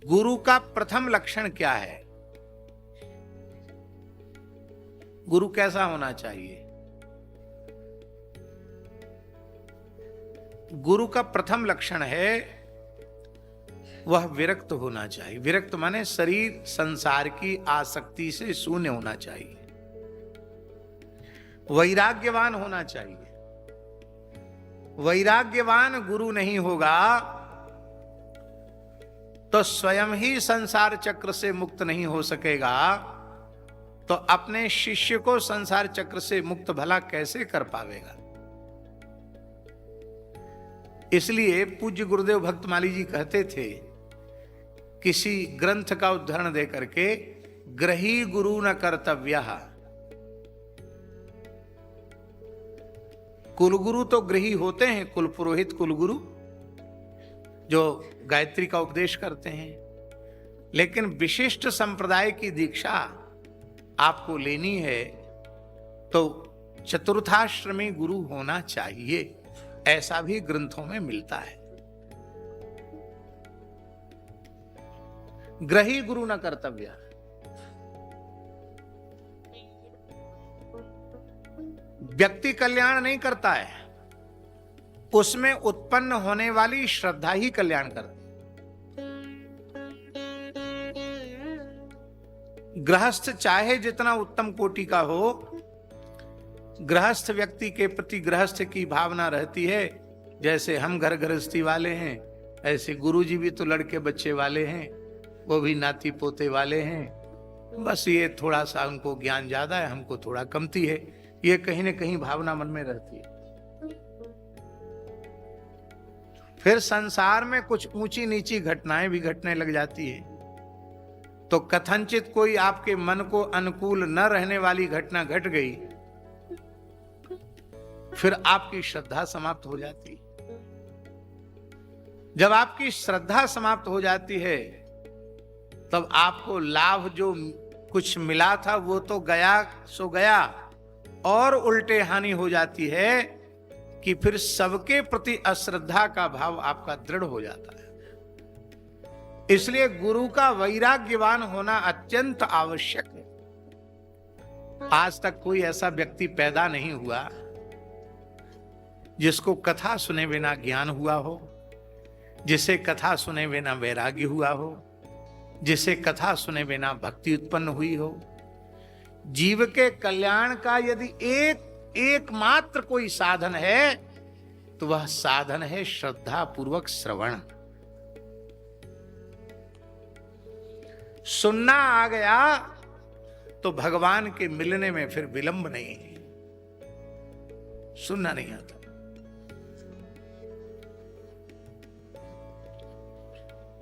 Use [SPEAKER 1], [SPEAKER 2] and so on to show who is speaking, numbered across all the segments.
[SPEAKER 1] गुरु का प्रथम लक्षण क्या है? गुरु कैसा होना चाहिए? गुरु का प्रथम लक्षण है वह विरक्त होना चाहिए। विरक्त माने शरीर संसार की आसक्ति से शून्य होना चाहिए, वैराग्यवान होना चाहिए। वैराग्यवान गुरु नहीं होगा तो स्वयं ही संसार चक्र से मुक्त नहीं हो सकेगा, तो अपने शिष्य को संसार चक्र से मुक्त भला कैसे कर पावेगा? इसलिए पूज्य गुरुदेव भक्तमाली जी कहते थे, किसी ग्रंथ का उदाहरण दे करके, ग्रही गुरु न कर्तव्यः। कुलगुरु तो ग्रही होते हैं, कुल पुरोहित कुलगुरु जो गायत्री का उपदेश करते हैं, लेकिन विशिष्ट संप्रदाय की दीक्षा आपको लेनी है तो चतुर्थाश्रमी गुरु होना चाहिए, ऐसा भी ग्रंथों में मिलता है। ग्रही गुरु न कर्तव्य। व्यक्ति कल्याण नहीं करता है, उसमें उत्पन्न होने वाली श्रद्धा ही कल्याण करती। गृहस्थ चाहे जितना उत्तम कोटि का हो, गृहस्थ व्यक्ति के प्रति गृहस्थ की भावना रहती है। जैसे हम घर गृहस्थी वाले हैं, ऐसे गुरुजी भी तो लड़के बच्चे वाले हैं, वो भी नाती पोते वाले हैं। बस ये थोड़ा सा उनको ज्ञान ज्यादा है, हमको थोड़ा कमती है, ये कहीं ना कहीं भावना मन में रहती है। फिर संसार में कुछ ऊंची नीची घटनाएं भी घटने लग जाती है, तो कथनचित कोई आपके मन को अनुकूल न रहने वाली घटना घट गई, फिर आपकी श्रद्धा समाप्त हो जाती। जब आपकी श्रद्धा समाप्त हो जाती है, तब आपको लाभ जो कुछ मिला था वो तो गया सो गया, और उल्टे हानि हो जाती है कि फिर सबके प्रति अश्रद्धा का भाव आपका दृढ़ हो जाता है। इसलिए गुरु का वैराग्यवान होना अत्यंत आवश्यक है। आज तक कोई ऐसा व्यक्ति पैदा नहीं हुआ जिसको कथा सुने बिना ज्ञान हुआ हो, जिसे कथा सुने बिना वैराग्य हुआ हो, जिसे कथा सुने बिना भक्ति उत्पन्न हुई हो। जीव के कल्याण का यदि एकमात्र कोई साधन है तो वह साधन है श्रद्धा पूर्वक श्रवण। सुनना आ गया तो भगवान के मिलने में फिर विलंब नहीं है। सुनना नहीं आता,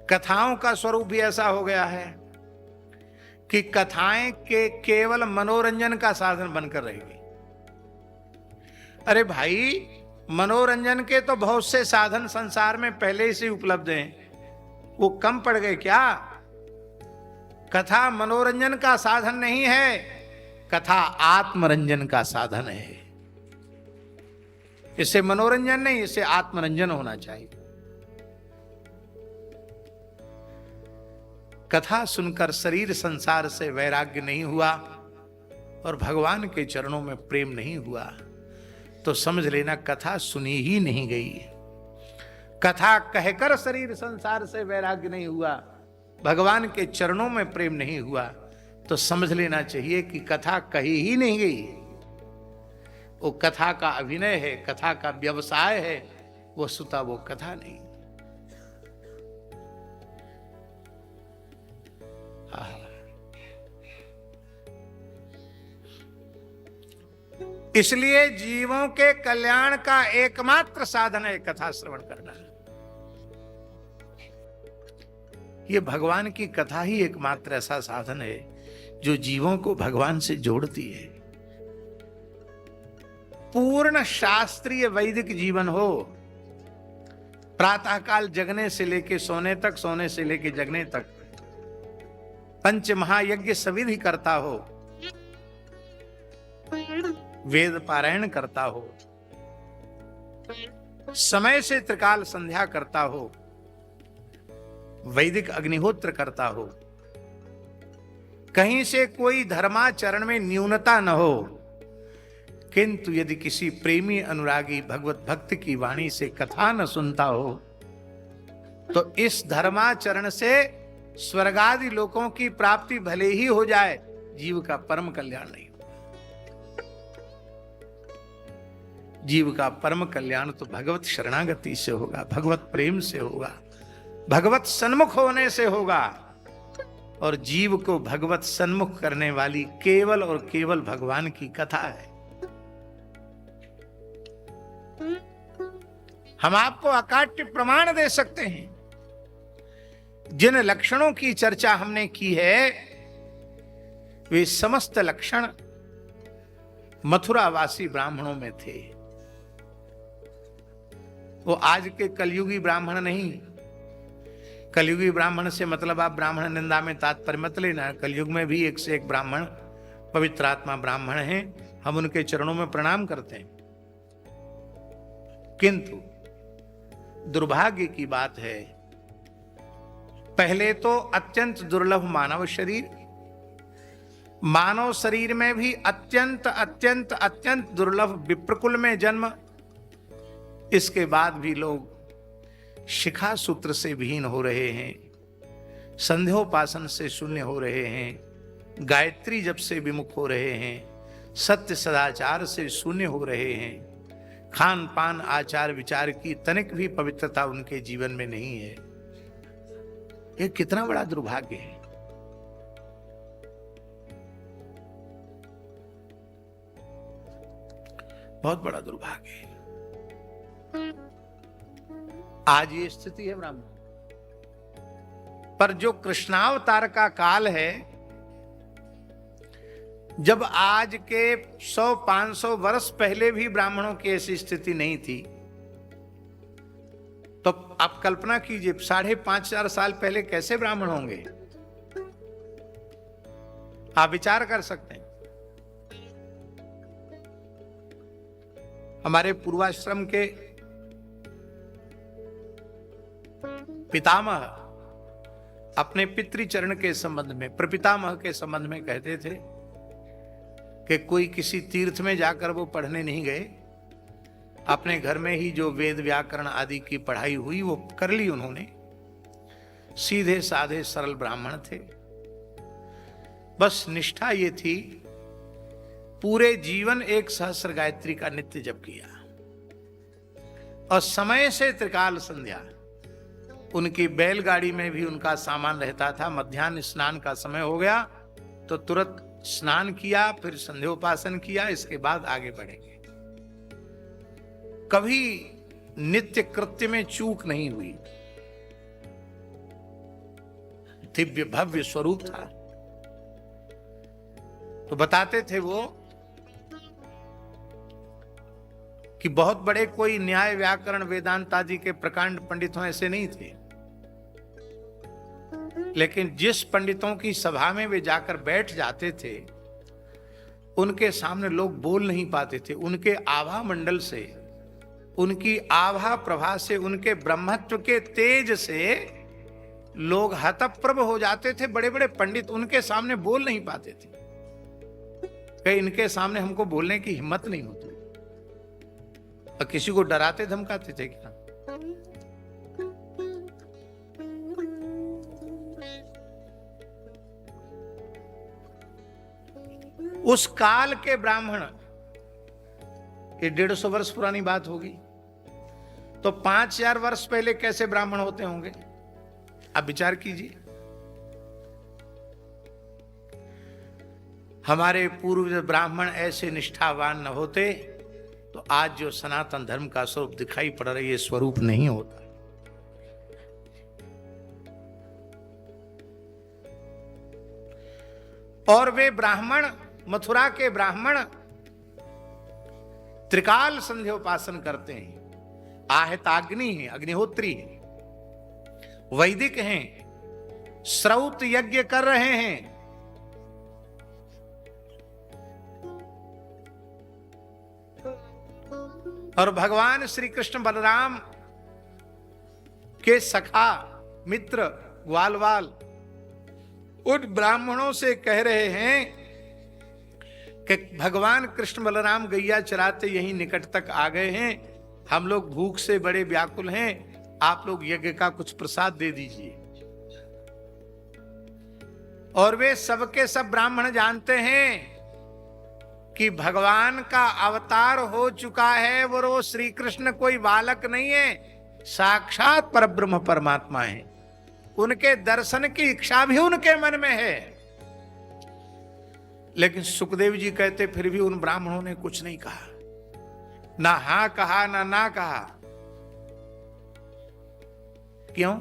[SPEAKER 1] कथाओं का स्वरूप भी ऐसा हो गया है कि कथाएं के केवल मनोरंजन का साधन बनकर रहेगी। अरे भाई, मनोरंजन के तो बहुत से साधन संसार में पहले से उपलब्ध हैं, वो कम पड़ गए क्या? कथा मनोरंजन का साधन नहीं है, कथा आत्मरंजन का साधन है। इसे मनोरंजन नहीं, इसे आत्मरंजन होना चाहिए। कथा सुनकर शरीर संसार से वैराग्य नहीं हुआ और भगवान के चरणों में प्रेम नहीं हुआ, तो समझ लेना कथा सुनी ही नहीं गई। कथा कहकर शरीर संसार से वैराग्य नहीं हुआ, भगवान के चरणों में प्रेम नहीं हुआ, तो समझ लेना चाहिए कि कथा कही ही नहीं गई। वो कथा का अभिनय है, कथा का व्यवसाय है, वो सुता वो कथा नहीं। इसलिए जीवों के कल्याण का एकमात्र साधन है कथा श्रवण करना। ये भगवान की कथा ही एकमात्र ऐसा साधन है जो जीवों को भगवान से जोड़ती है। पूर्ण शास्त्रीय वैदिक जीवन हो, प्रातःकाल जगने से लेके सोने तक, सोने से लेके जगने तक पंच महायज्ञ सविधि करता हो, वेद पारायण करता हो, समय से त्रिकाल संध्या करता हो, वैदिक अग्निहोत्र करता हो, कहीं से कोई धर्माचरण में न्यूनता न हो, किंतु यदि किसी प्रेमी अनुरागी भगवत भक्त की वाणी से कथा न सुनता हो तो इस धर्माचरण से स्वर्गादि लोकों की प्राप्ति भले ही हो जाए, जीव का परम कल्याण नहीं। जीव का परम कल्याण तो भगवत शरणागति से होगा, भगवत प्रेम से होगा, भगवत सन्मुख होने से होगा। और जीव को भगवत सन्मुख करने वाली केवल और केवल भगवान की कथा है। हम आपको अकाट्य प्रमाण दे सकते हैं। जिन लक्षणों की चर्चा हमने की है वे समस्त लक्षण मथुरावासी ब्राह्मणों में थे। वो आज के कलयुगी ब्राह्मण नहीं। कलयुगी ब्राह्मण से मतलब आप ब्राह्मण निंदा में तात्पर्य मत लेना। कलयुग में भी एक से एक ब्राह्मण पवित्र आत्मा ब्राह्मण हैं, हम उनके चरणों में प्रणाम करते हैं। किंतु दुर्भाग्य की बात है, पहले तो अत्यंत दुर्लभ मानव शरीर, मानव शरीर में भी अत्यंत अत्यंत अत्यंत दुर्लभ विप्रकुल में जन्म। इसके बाद भी लोग शिखा सूत्र से विहीन हो रहे हैं, संध्योपासन से शून्य हो रहे हैं, गायत्री जप से विमुख हो रहे हैं, सत्य सदाचार से शून्य हो रहे हैं, खान पान आचार विचार की तनिक भी पवित्रता उनके जीवन में नहीं है। यह कितना बड़ा दुर्भाग्य है। बहुत बड़ा दुर्भाग्य है। आज ये स्थिति है ब्राह्मण। पर जो कृष्णावतार का काल है, जब आज के 100-500 वर्ष पहले भी ब्राह्मणों की ऐसी स्थिति नहीं थी, तो आप कल्पना कीजिए 5,500 साल पहले कैसे ब्राह्मण होंगे। आप विचार कर सकते हैं। हमारे पूर्वाश्रम के पितामह अपने पितृचरण के संबंध में, प्रपितामह के संबंध में कहते थे कि कोई किसी तीर्थ में जाकर वो पढ़ने नहीं गए, अपने घर में ही जो वेद व्याकरण आदि की पढ़ाई हुई वो कर ली उन्होंने। सीधे साधे सरल ब्राह्मण थे। बस निष्ठा ये थी, पूरे जीवन 1 सहस्र गायत्री का नित्य जप किया और समय से त्रिकाल संध्या। उनकी बैलगाड़ी में भी उनका सामान रहता था। मध्याह्न स्नान का समय हो गया तो तुरंत स्नान किया, फिर संध्योपासन किया, इसके बाद आगे बढ़ेंगे। कभी नित्य कृत्य में चूक नहीं हुई। दिव्य भव्य स्वरूप था। तो बताते थे वो कि बहुत बड़े कोई न्याय व्याकरण वेदांत आदि के प्रकांड पंडितों ऐसे नहीं थे, लेकिन जिस पंडितों की सभा में वे जाकर बैठ जाते थे उनके सामने लोग बोल नहीं पाते थे। उनके आभा मंडल से, उनकी आभा प्रभा से, उनके ब्रह्मत्व के तेज से लोग हतप्रभ हो जाते थे। बड़े बड़े पंडित उनके सामने बोल नहीं पाते थे कि इनके सामने हमको बोलने की हिम्मत नहीं होती। और किसी को डराते धमकाते थे क्या? उस काल के ब्राह्मण, ये 150 वर्ष पुरानी बात होगी, तो 5000 वर्ष पहले कैसे ब्राह्मण होते होंगे? आप विचार कीजिए। हमारे पूर्व ब्राह्मण ऐसे निष्ठावान न होते तो आज जो सनातन धर्म का स्वरूप दिखाई पड़ रहा है, ये स्वरूप नहीं होता। और वे ब्राह्मण, मथुरा के ब्राह्मण त्रिकाल संध्योपासन करते हैं, आहताग्नि है, अग्निहोत्री है, वैदिक हैं, श्रौत यज्ञ कर रहे हैं। और भगवान श्री कृष्ण बलराम के सखा मित्र ग्वालवाल उन ब्राह्मणों से कह रहे हैं कि भगवान कृष्ण बलराम गैया चराते यहीं निकट तक आ गए हैं, हम लोग भूख से बड़े व्याकुल हैं, आप लोग यज्ञ का कुछ प्रसाद दे दीजिए। और वे सबके सब ब्राह्मण जानते हैं कि भगवान का अवतार हो चुका है, वो श्री कृष्ण कोई बालक नहीं है, साक्षात परब्रह्म परमात्मा है। उनके दर्शन की इच्छा भी उनके मन में है। लेकिन सुखदेव जी कहते फिर भी उन ब्राह्मणों ने कुछ नहीं कहा, ना हां कहा ना कहा। क्यों?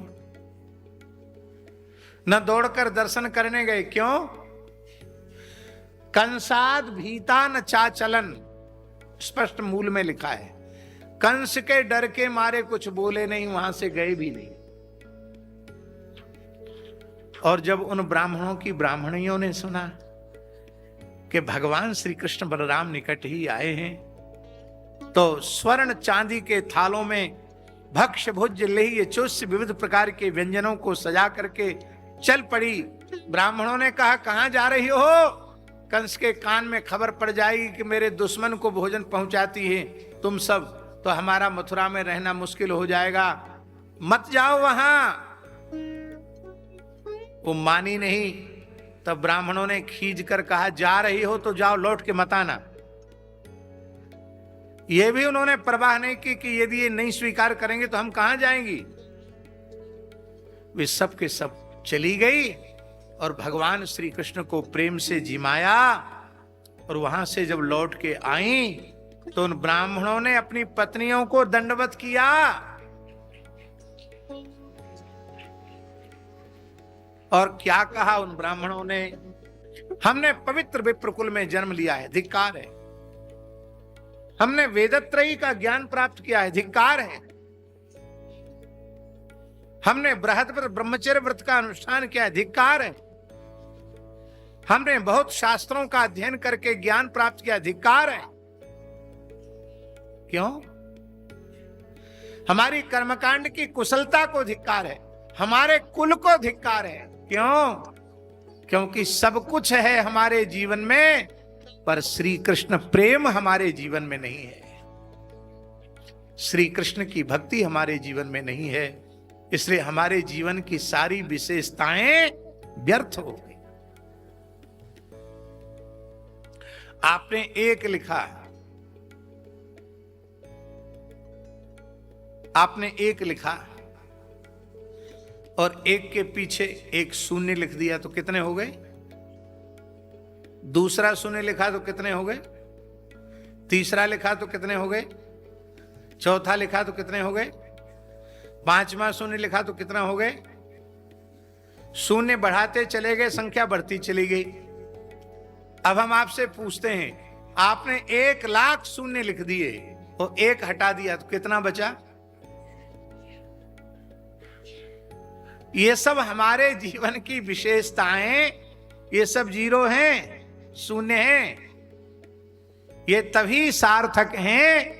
[SPEAKER 1] न दौड़कर दर्शन करने गए, क्यों? कंसाद भीता न चाचलन, स्पष्ट मूल में लिखा है। कंस के डर के मारे कुछ बोले नहीं, वहां से गए भी नहीं। और जब उन ब्राह्मणों की ब्राह्मणियों ने सुना कि भगवान श्री कृष्ण बलराम निकट ही आए हैं, तो स्वर्ण चांदी के थालों में भक्ष्य भोज्य लेह्य चोष्य विविध प्रकार के व्यंजनों को सजा करके चल पड़ी। ब्राह्मणों ने कहा, कहां जा रही हो? कंस के कान में खबर पड़ जाएगी कि मेरे दुश्मन को भोजन पहुंचाती है तुम सब, तो हमारा मथुरा में रहना मुश्किल हो जाएगा, मत जाओ वहां। वो मानी नहीं। तब ब्राह्मणों ने खींच कर कहा, जा रही हो तो जाओ, लौट के मत आना। यह भी उन्होंने परवाह नहीं की कि यदि ये नहीं स्वीकार करेंगे तो हम कहां जाएंगी। वे सब के सब चली गई और भगवान श्री कृष्ण को प्रेम से जिमाया। और वहां से जब लौट के आई तो उन ब्राह्मणों ने अपनी पत्नियों को दंडवत किया। और क्या कहा उन ब्राह्मणों ने? हमने पवित्र विप्रकुल में जन्म लिया है, धिक्कार है। हमने वेदत्रयी का ज्ञान प्राप्त किया है, धिक्कार है। हमने बृहस्पति ब्रह्मचर्य व्रत का अनुष्ठान किया है, धिक्कार है। हमने बहुत शास्त्रों का अध्ययन करके ज्ञान प्राप्त किया, धिक्कार है। क्यों? हमारी कर्मकांड की कुशलता को धिक्कार है, हमारे कुल को धिक्कार है। क्यों? क्योंकि सब कुछ है हमारे जीवन में, पर श्री कृष्ण प्रेम हमारे जीवन में नहीं है, श्री कृष्ण की भक्ति हमारे जीवन में नहीं है। इसलिए हमारे जीवन की सारी विशेषताएं व्यर्थ हो गई। आपने एक लिखा, आपने एक लिखा और एक के पीछे एक शून्य लिख दिया तो कितने हो गए? दूसरा शून्य लिखा तो कितने हो गए? तीसरा लिखा तो कितने हो गए? चौथा लिखा तो कितने हो गए? पांचवा शून्य लिखा तो कितना हो गए? शून्य बढ़ाते चले गए, संख्या बढ़ती चली गई। अब हम आपसे पूछते हैं, आपने 1,00,000 शून्य लिख दिए और एक हटा दिया तो कितना बचा? ये सब हमारे जीवन की विशेषताएं, ये सब जीरो हैं, शून्य हैं। ये तभी सार्थक हैं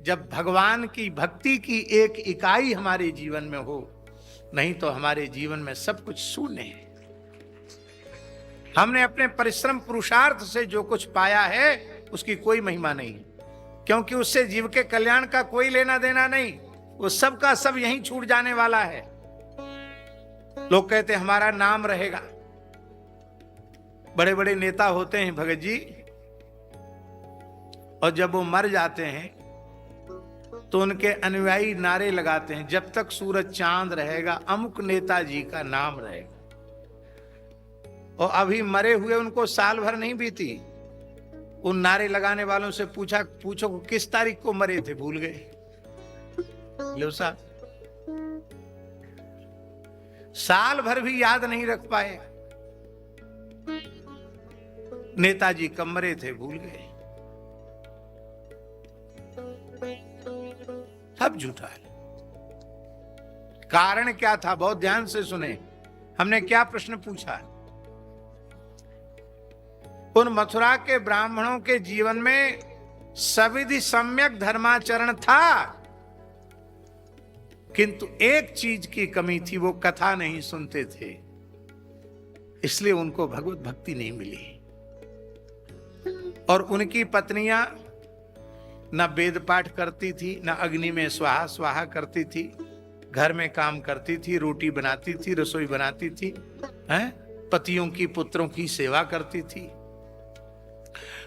[SPEAKER 1] जब भगवान की भक्ति की एक इकाई हमारे जीवन में हो, नहीं तो हमारे जीवन में सब कुछ शून्य है। हमने अपने परिश्रम पुरुषार्थ से जो कुछ पाया है उसकी कोई महिमा नहीं, क्योंकि उससे जीव के कल्याण का कोई लेना देना नहीं, वो सब का सब यहीं छूट जाने वाला है। लोग कहते हमारा नाम रहेगा। बड़े बड़े नेता होते हैं भगत जी, और जब वो मर जाते हैं तो उनके अनुयायी नारे लगाते हैं, जब तक सूरज चांद रहेगा अमुक नेताजी का नाम रहेगा। और अभी मरे हुए उनको साल भर नहीं बीती, उन नारे लगाने वालों से पूछो किस तारीख को मरे थे, भूल गए। लो साहब, साल भर भी याद नहीं रख पाए, नेताजी कब मरे थे भूल गए। सब झूठा है। कारण क्या था? बहुत ध्यान से सुने, हमने क्या प्रश्न पूछा। उन मथुरा के ब्राह्मणों के जीवन में सविधि सम्यक धर्माचरण था, किंतु एक चीज की कमी थी, वो कथा नहीं सुनते थे, इसलिए उनको भगवत भक्ति नहीं मिली। और उनकी पत्नियां न वेद पाठ करती थी, न अग्नि में स्वाहा स्वाहा करती थी, घर में काम करती थी, रोटी बनाती थी, रसोई बनाती थी, हैं? पतियों की पुत्रों की सेवा करती थी।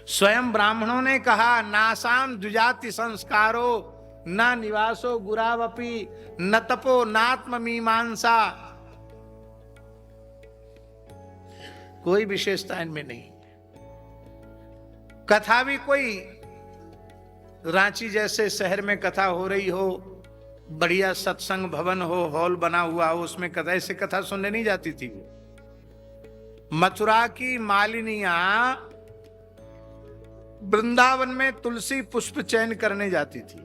[SPEAKER 1] स्वयं ब्राह्मणों ने कहा, नासाम द्विजाति संस्कारो न निवासो गुरावपि न तपो नात्म मीमांसा। कोई विशेषता इनमें नहीं। कथा भी कोई रांची जैसे शहर में कथा हो रही हो, बढ़िया सत्संग भवन हो, हॉल बना हुआ हो, उसमें कथा, ऐसे कथा सुनने नहीं जाती थी। मथुरा की मालिनियां वृंदावन में तुलसी पुष्प चयन करने जाती थी,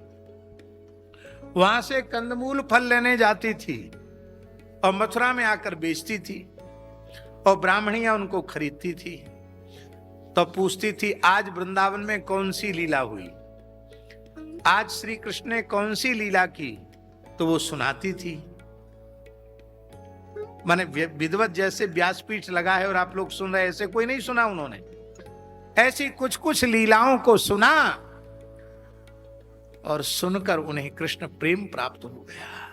[SPEAKER 1] वहां से कंदमूल फल लेने जाती थी और मथुरा में आकर बेचती थी, और ब्राह्मणियां उनको खरीदती थी। तो पूछती थी, आज वृंदावन में कौन सी लीला हुई, आज श्री कृष्ण ने कौन सी लीला की, तो वो सुनाती थी। माने विद्वत जैसे व्यासपीठ लगा है और आप लोग सुन रहे, ऐसे कोई नहीं सुना उन्होंने। ऐसी कुछ कुछ लीलाओं को सुना और सुनकर उन्हें कृष्ण प्रेम प्राप्त हो गया।